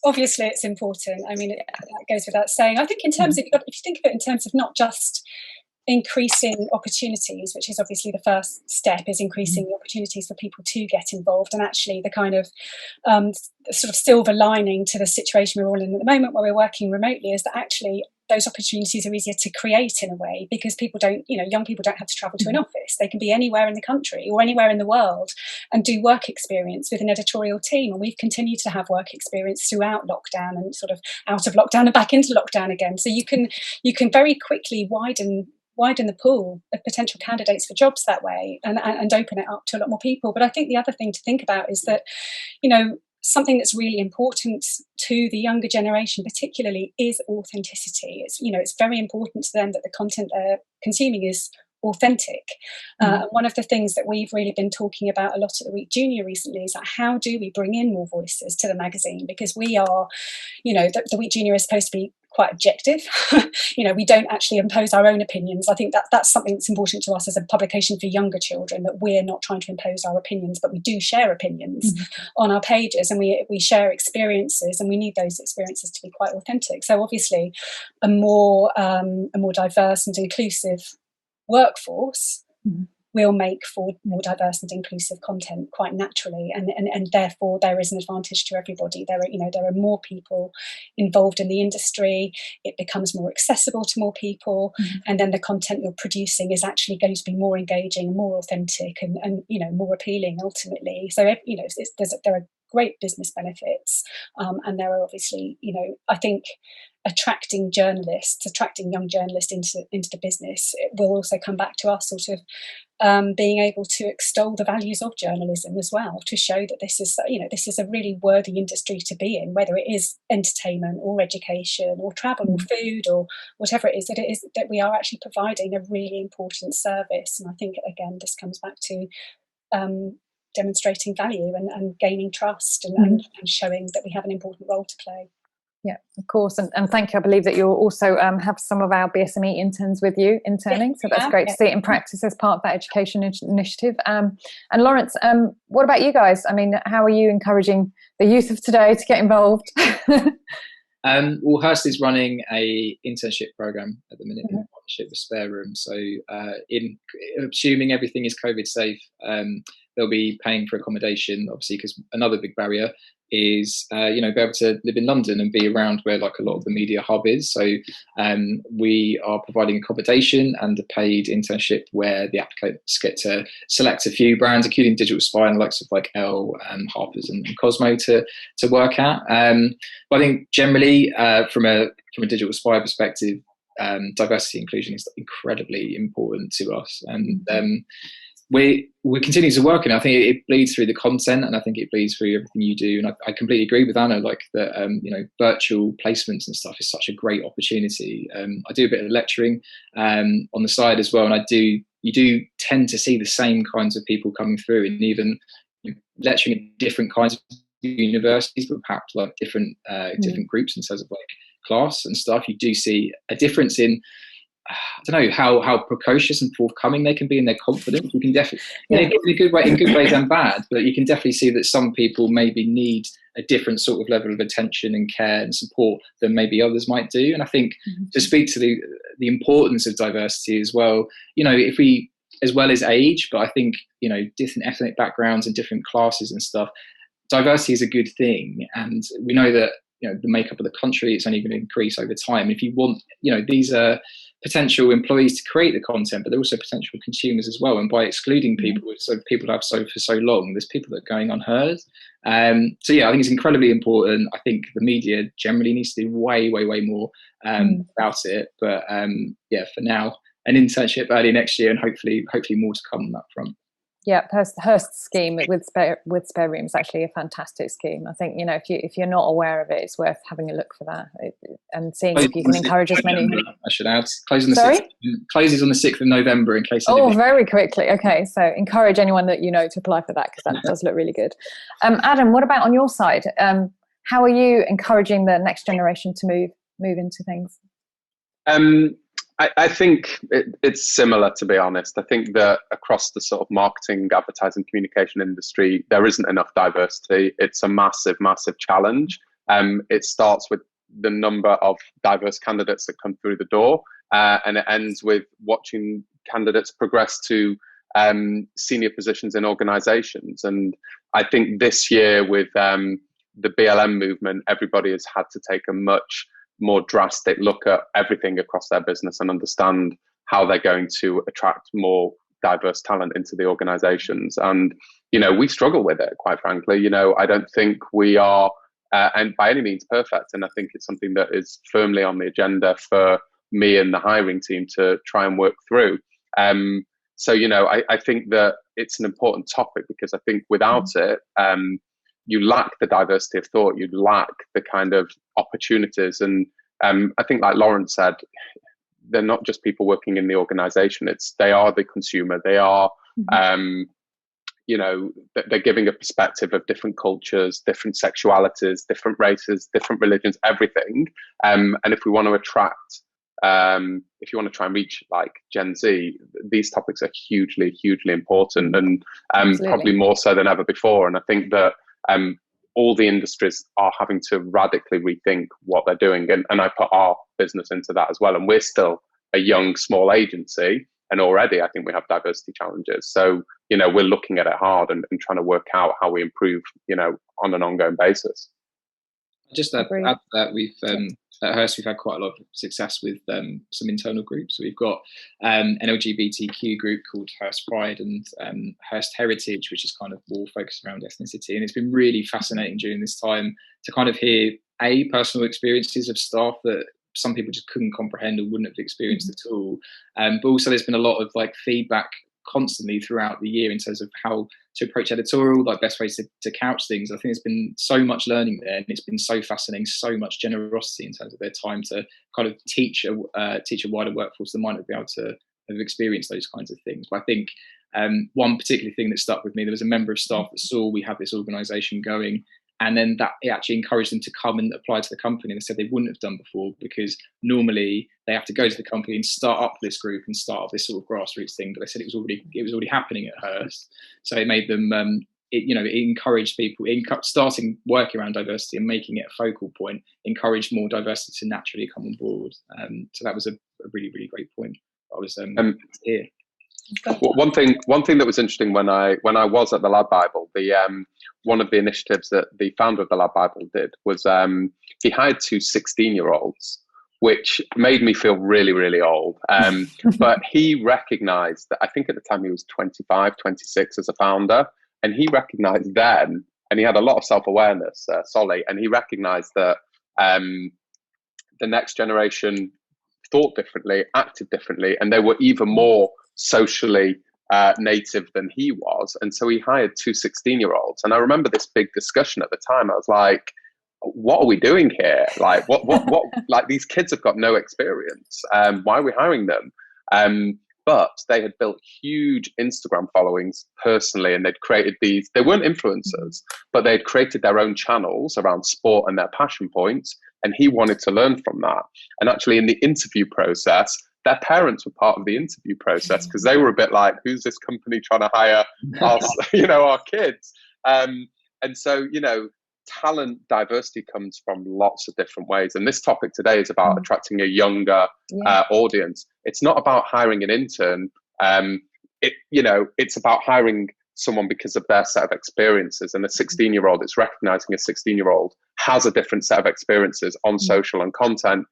Speaker 2: obviously it's important. I mean, that goes without saying. I think in terms of, if you think of it in terms of not just increasing opportunities, which is obviously the first step, is increasing the opportunities for people to get involved, and actually the kind of sort of silver lining to the situation we're all in at the moment where we're working remotely is that actually those opportunities are easier to create in a way, because young people don't have to travel to an office. They can be anywhere in the country or anywhere in the world and do work experience with an editorial team. And we've continued to have work experience throughout lockdown and sort of out of lockdown and back into lockdown again. So you can very quickly widen the pool of potential candidates for jobs that way, and open it up to a lot more people. But I think the other thing to think about is that, something that's really important to the younger generation particularly is authenticity. It's very important to them that the content they're consuming is authentic. One of the things that we've really been talking about a lot at the Week Junior recently is like, how do we bring in more voices to the magazine? Because we are, the Week Junior is supposed to be quite objective. We don't actually impose our own opinions. I think that's something that's important to us as a publication for younger children, that we're not trying to impose our opinions, but we do share opinions on our pages, and we share experiences, and we need those experiences to be quite authentic. So obviously a more diverse and inclusive workforce will make for more diverse and inclusive content quite naturally, and therefore there is an advantage to everybody. There are more people involved in the industry. It becomes more accessible to more people, and then the content you're producing is actually going to be more engaging, more authentic, and more appealing ultimately. So there are great business benefits, and there are obviously I think attracting young journalists into the business, it will also come back to us sort of being able to extol the values of journalism as well, to show that this is a really worthy industry to be in, whether it is entertainment or education or travel or food or whatever it is, that we are actually providing a really important service. And I think again this comes back to demonstrating value and gaining trust and showing that we have an important role to play.
Speaker 1: Yeah, of course. And thank you. I believe that you'll also have some of our BSME interns with you interning.
Speaker 2: Yes,
Speaker 1: so that's great to see it in practice as part of that education initiative. And Laurence, what about you guys? I mean, how are you encouraging the youth of today to get involved?
Speaker 4: Well, Hearst is running a internship program at the minute in partnership with Spare Room. So in assuming everything is COVID safe, they'll be paying for accommodation, obviously, because another big barrier is be able to live in London and be around where like a lot of the media hub is. So we are providing accommodation and a paid internship where the applicants get to select a few brands, including Digital Spy and the likes of like Elle, Harper's and Cosmo to work at. But I think generally from a Digital Spy perspective, diversity and inclusion is incredibly important to us, and we continue to work, and I think it bleeds through the content, and I think it bleeds through everything you do. And I completely agree with Anna, like that. Virtual placements and stuff is such a great opportunity. I do a bit of lecturing on the side as well, and you do tend to see the same kinds of people coming through, and even lecturing in different kinds of universities, but perhaps like different groups in terms of like class and stuff. You do see a difference in, I don't know, how precocious and forthcoming they can be in their confidence. You can definitely, in good ways and bad, but you can definitely see that some people maybe need a different sort of level of attention and care and support than maybe others might do. And I think to speak to the importance of diversity as well, if we, as well as age, but I think, different ethnic backgrounds and different classes and stuff, diversity is a good thing. And we know that, the makeup of the country, it's only going to increase over time. If you want, these are potential employees to create the content, but they're also potential consumers as well. And by excluding people, so people have for so long, there's people that are going unheard. So yeah, I think it's incredibly important. I think the media generally needs to do way more about it. But for now, an internship early next year, and hopefully more to come on that front.
Speaker 1: Yeah, Hearst scheme with spare room is actually a fantastic scheme. I think if you're not aware of it, it's worth having a look for that and seeing if you can encourage as many.
Speaker 4: I should add, closes on the 6th of November in case.
Speaker 1: Very quickly. Okay, so encourage anyone that to apply for that, because that does look really good. Adam, what about on your side? How are you encouraging the next generation to move into things?
Speaker 3: I think it's similar, to be honest. I think that across the sort of marketing, advertising, communication industry, there isn't enough diversity. It's a massive challenge. It starts with the number of diverse candidates that come through the door, and it ends with watching candidates progress to senior positions in organizations. And I think this year with the BLM movement, everybody has had to take a much more drastic look at everything across their business and understand how they're going to attract more diverse talent into the organizations. And, we struggle with it, quite frankly. I don't think we are, and by any means, perfect. And I think it's something that is firmly on the agenda for me and the hiring team to try and work through. So, I think that it's an important topic, because I think without it, you lack the diversity of thought, you lack the kind of opportunities. And I think, like Laurence said, they're not just people working in the organization. They are the consumer. They are, you know, they're giving a perspective of different cultures, different sexualities, different races, different religions, everything. And if we want to attract, if you want to try and reach like Gen Z, these topics are hugely, hugely important, and probably more so than ever before. And I think that all the industries are having to radically rethink what they're doing. And I put our business into that as well. And we're still a young, small agency. And already I think we have diversity challenges. So, you know, we're looking at it hard and trying to work out how we improve, you know, on an ongoing basis.
Speaker 4: Just to add to that, we've at Hearst, we've had quite a lot of success with some internal groups. So we've got an LGBTQ group called Hearst Pride and Hearst Heritage, which is kind of more focused around ethnicity. And it's been really fascinating during this time to kind of hear personal experiences of staff that some people just couldn't comprehend or wouldn't have experienced at all. But also there's been a lot of like feedback constantly throughout the year in terms of how to approach editorial, like best ways to couch things. I think there's been so much learning there, and it's been so fascinating, so much generosity in terms of their time to kind of teach a wider workforce that might not be able to have experienced those kinds of things. But I think one particular thing that stuck with me, there was a member of staff that saw we had this organisation going, and then that it actually encouraged them to come and apply to the company. They said they wouldn't have done before, because normally they have to go to the company and start up this group and start up this sort of grassroots thing. But they said it was already happening at Hearst, so it made them it encouraged people starting working around diversity and making it a focal point, encouraged more diversity to naturally come on board. So that was a really, really great point. I was here.
Speaker 3: One thing that was interesting when I was at the Lad Bible, one of the initiatives that the founder of the Lad Bible did was he hired 2 16-year-olds, which made me feel really, really old. But he recognized that, I think at the time he was 25, 26 as a founder, and he recognized then, and he had a lot of self-awareness, Solly, and he recognized that the next generation thought differently, acted differently, and they were even more socially native than he was. And so he hired 2 16-year-olds. And I remember this big discussion at the time. I was like, what are we doing here? Like, what, like, these kids have got no experience. Why are we hiring them? But they had built huge Instagram followings personally, and they'd created these, they weren't influencers, but they'd created their own channels around sport and their passion points. And he wanted to learn from that. And actually in the interview process, their parents were part of the interview process, because they were a bit like, who's this company trying to hire our kids? And so, talent diversity comes from lots of different ways. And this topic today is about attracting a younger audience. It's not about hiring an intern. It's about hiring someone because of their set of experiences. And a 16-year-old, it's recognizing a 16-year-old has a different set of experiences on social and content,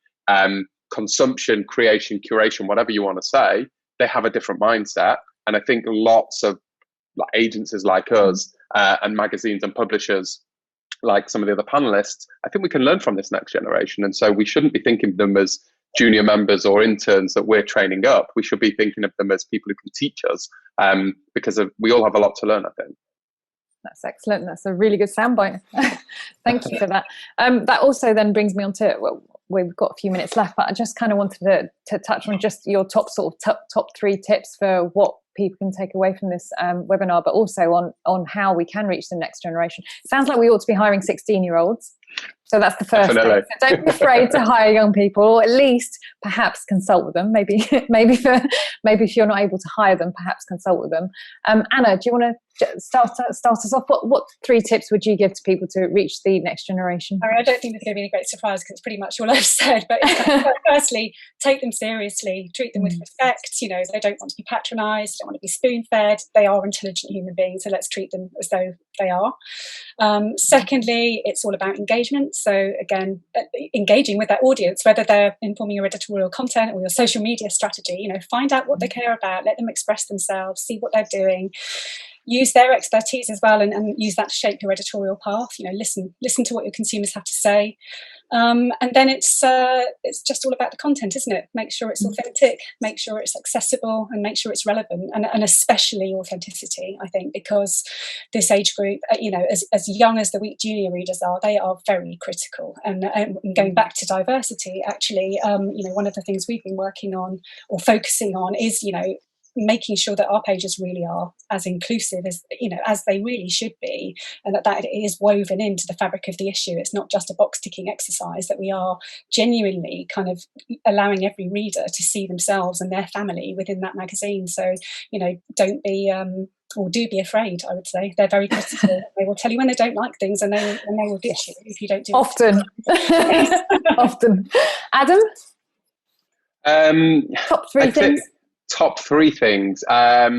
Speaker 3: consumption, creation, curation, whatever you want to say. They have a different mindset. And I think lots of agencies like us and magazines and publishers like some of the other panelists, I think we can learn from this next generation. And so we shouldn't be thinking of them as junior members or interns that we're training up. We should be thinking of them as people who can teach us, because we all have a lot to learn, I think.
Speaker 1: That's excellent. That's a really good soundbite. Thank you for that. That also then brings me on to, well, we've got a few minutes left, but I just kind of wanted to touch on just your top 3 tips for what people can take away from this webinar, but also on how we can reach the next generation. It sounds like we ought to be hiring 16-year-olds. So that's the first thing. So don't be afraid to hire young people, or at least perhaps consult with them. Maybe if you're not able to hire them, perhaps consult with them. Anna, do you want to start us off? What 3 tips would you give to people to reach the next generation?
Speaker 2: I don't think there's going to be any great surprise, because it's pretty much all I've said. But firstly, take them seriously, treat them with respect. They don't want to be patronised, don't want to be spoon-fed. They are intelligent human beings, so let's treat them as though they are. Secondly, it's all about engagement. So again, engaging with that audience, whether they're informing your editorial content or your social media strategy, find out what they care about, let them express themselves, see what they're doing. use their expertise as well, and use that to shape your editorial path. Listen to what your consumers have to say. And then it's just all about the content, isn't it? Make sure it's authentic, make sure it's accessible, and make sure it's relevant, and especially authenticity, I think, because this age group, as young as the Week Junior readers are, they are very critical. And going back to diversity, actually, one of the things we've been working on or focusing on is, making sure that our pages really are as inclusive as they really should be, and that is woven into the fabric of the issue. It's not just a box ticking exercise, that we are genuinely kind of allowing every reader to see themselves and their family within that magazine. So, don't be or do be afraid, I would say. They're very critical. They will tell you when they don't like things, and they will ditch you if you don't do
Speaker 1: often. Often. Adam? Top three things?
Speaker 3: Top three things.
Speaker 1: Top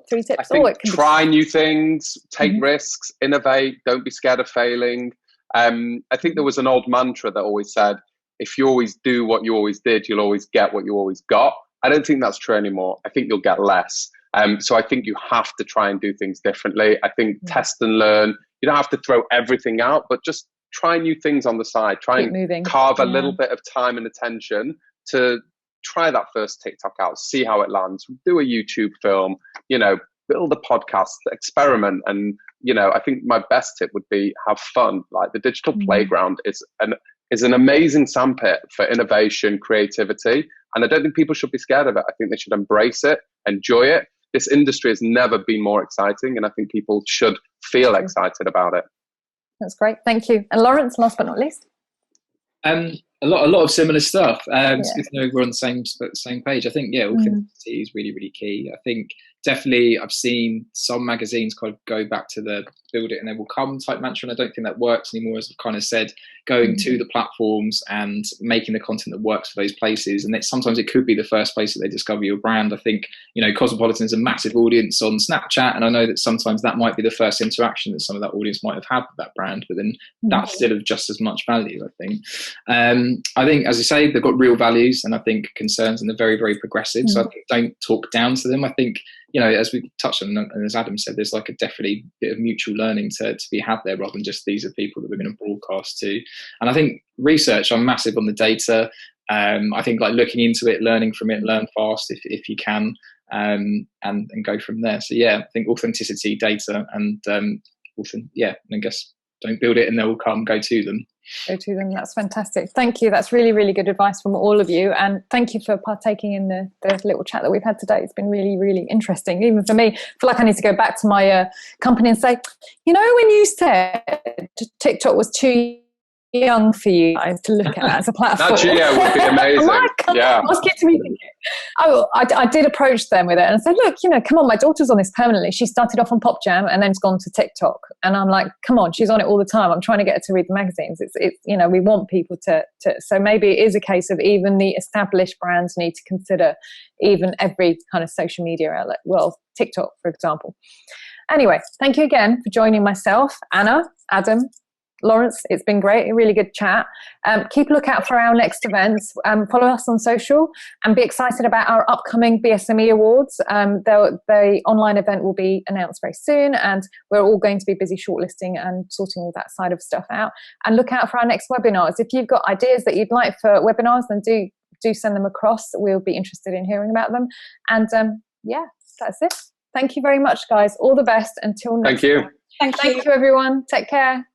Speaker 1: three tips.
Speaker 3: I think try new things, take risks, innovate, don't be scared of failing. I think there was an old mantra that always said, if you always do what you always did, you'll always get what you always got. I don't think that's true anymore. I think you'll get less. So I think you have to try and do things differently. I think test and learn. You don't have to throw everything out, but just try new things on the side. Try and moving. Carve a little bit of time and attention to try that first TikTok out, see how it lands, do a YouTube film, build a podcast, experiment. And, I think my best tip would be have fun. Like, the digital playground is an amazing sandpit for innovation, creativity. And I don't think people should be scared of it. I think they should embrace it, enjoy it. This industry has never been more exciting, and I think people should feel excited about it.
Speaker 1: That's great. Thank you. And Laurence, last but not least.
Speaker 4: A lot of similar stuff. It's good to know we're on the same page. I think authenticity is really, really key. I think definitely I've seen some magazines kind of go back to the build it and they will come type mantra, and I don't think that works anymore. As I've kind of said, going to the platforms and making the content that works for those places, and sometimes it could be the first place that they discover your brand. I think Cosmopolitan is a massive audience on Snapchat, and I know that sometimes that might be the first interaction that some of that audience might have had with that brand, but then that's still of just as much value, I think. I think, as you say, they've got real values, and I think concerns, and they're very, very progressive. So I think don't talk down to them. I think, as we touched on, and as Adam said, there's like a definitely bit of mutual learning to be had there, rather than just these are people that we're going to broadcast to. And I think research, I'm massive on the data. I think like looking into it, learning from it, learn fast if you can, and go from there. So I think authenticity, data, and and I guess don't build it and they will come. Go to them.
Speaker 1: That's fantastic. Thank you. That's really, really good advice from all of you, and thank you for partaking in the little chat that we've had today. It's been really, really interesting. Even for me, I feel like I need to go back to my company and say, when you said TikTok was too young for you guys to look at as a platform.
Speaker 3: That would be amazing.
Speaker 1: I did approach them with it and I said, look, come on, my daughter's on this permanently. She started off on Pop Jam and then's gone to TikTok. And I'm like, come on, she's on it all the time. I'm trying to get her to read the magazines. It's we want people to, so maybe it is a case of even the established brands need to consider even every kind of social media outlet. Well, TikTok, for example. Anyway, thank you again for joining myself, Anna, Adam, Laurence. It's been great, a really good chat. Keep a lookout for our next events. Follow us on social and be excited about our upcoming BSME Awards. The online event will be announced very soon, and we're all going to be busy shortlisting and sorting all that side of stuff out. And look out for our next webinars. If you've got ideas that you'd like for webinars, then do send them across. We'll be interested in hearing about them. And that's it. Thank you very much, guys. All the best until next time.
Speaker 3: Thank you.
Speaker 1: Thank you, everyone. Take care.